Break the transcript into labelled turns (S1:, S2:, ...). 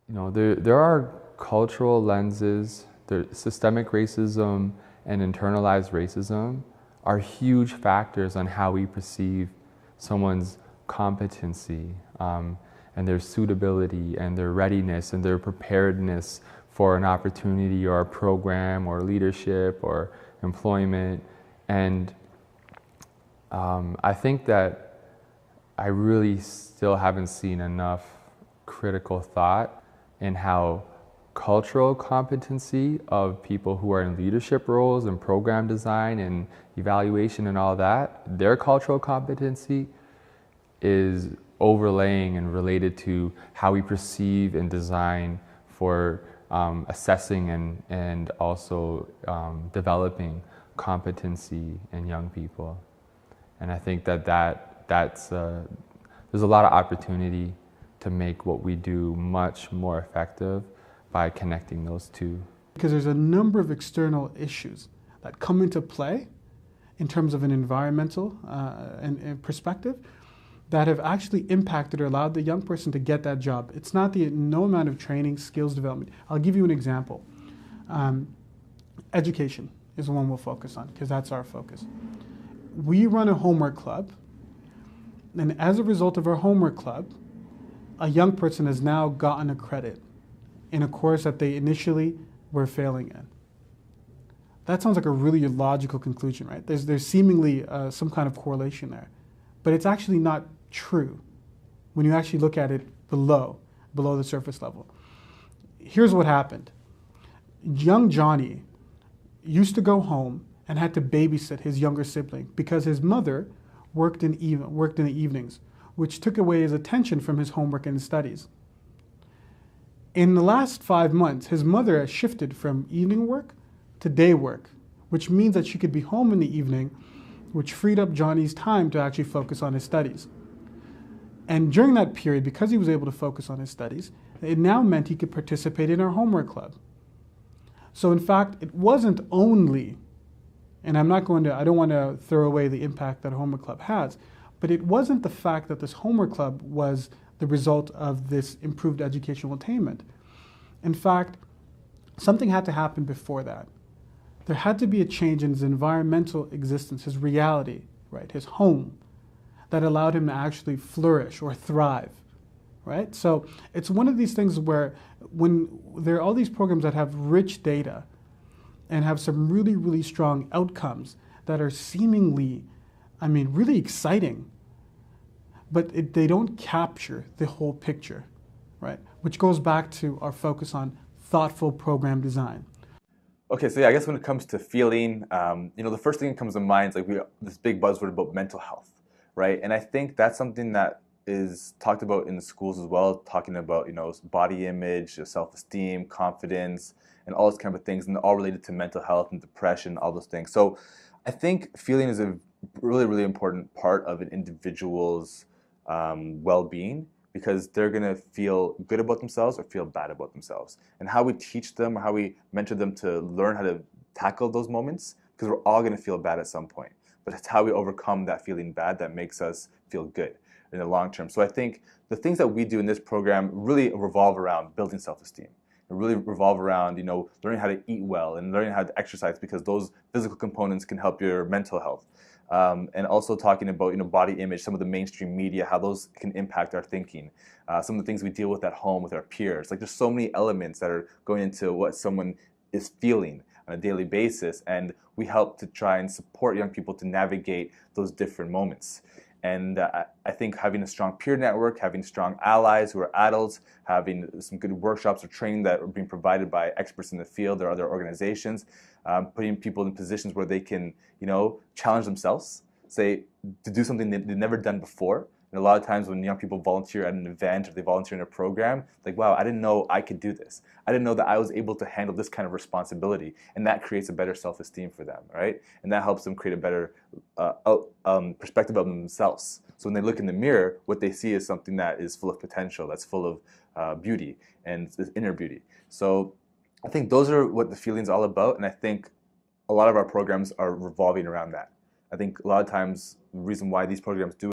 S1: There are cultural lenses, systemic racism and internalized racism are huge factors on how we perceive someone's competency and their suitability and their readiness and their preparedness for an opportunity or a program or leadership or employment. And I think that I really still haven't seen enough critical thought in how cultural competency of people who are in leadership roles and program design and evaluation and all that, their cultural competency is overlaying and related to how we perceive and design for assessing and also developing competency in young people. And I think that's there's a lot of opportunity to make what we do much more effective by connecting those two.
S2: Because there's a number of external issues that come into play in terms of an environmental and perspective that have actually impacted or allowed the young person to get that job. It's not no amount of training, skills development. I'll give you an example. Education is the one we'll focus on because that's our focus. We run a homework club, and as a result of our homework club, a young person has now gotten a credit in a course that they initially were failing in. That sounds like a really logical conclusion, right? There's seemingly some kind of correlation there, but it's actually not true when you actually look at it below the surface level. Here's what happened. Young Johnny used to go home and had to babysit his younger sibling because his mother worked in the evenings, which took away his attention from his homework and his studies. In the last 5 months, his mother has shifted from evening work to day work, which means that she could be home in the evening, which freed up Johnny's time to actually focus on his studies. And during that period, because he was able to focus on his studies, it now meant he could participate in our homework club. So in fact, it wasn't only, and I don't want to throw away the impact that a homework club has, but it wasn't the fact that this homework club was the result of this improved educational attainment. In fact, something had to happen before that. There had to be a change in his environmental existence, his reality, right, his home, that allowed him to actually flourish or thrive, right? So it's one of these things where when there are all these programs that have rich data and have some really, really strong outcomes that are seemingly, really exciting, but they don't capture the whole picture, right? Which goes back to our focus on thoughtful program design.
S3: Okay, so yeah, I guess when it comes to feeling, the first thing that comes to mind is this big buzzword about mental health, right? And I think that's something that is talked about in the schools as well, talking about body image, self-esteem, confidence, and all those kind of things, and all related to mental health and depression, all those things. So I think feeling is a really, really important part of an individual's well-being, because they're going to feel good about themselves or feel bad about themselves. And how we teach them or how we mentor them to learn how to tackle those moments, because we're all going to feel bad at some point. But it's how we overcome that feeling bad that makes us feel good in the long term. So I think the things that we do in this program really revolve around building self-esteem. It really revolve around, learning how to eat well and learning how to exercise, because those physical components can help your mental health. And also talking about body image, some of the mainstream media, how those can impact our thinking, some of the things we deal with at home with our peers. There's so many elements that are going into what someone is feeling on a daily basis, and we help to try and support young people to navigate those different moments. And I think having a strong peer network, having strong allies who are adults, having some good workshops or training that are being provided by experts in the field or other organizations, putting people in positions where they can, challenge themselves, say, to do something they've never done before. And a lot of times when young people volunteer at an event or they volunteer in a program, like, wow, I didn't know I could do this. I didn't know that I was able to handle this kind of responsibility. And that creates a better self-esteem for them, right? And that helps them create a better perspective of themselves. So when they look in the mirror, what they see is something that is full of potential, that's full of beauty and inner beauty. So I think those are what the feeling's all about. And I think a lot of our programs are revolving around that. I think a lot of times the reason why these programs do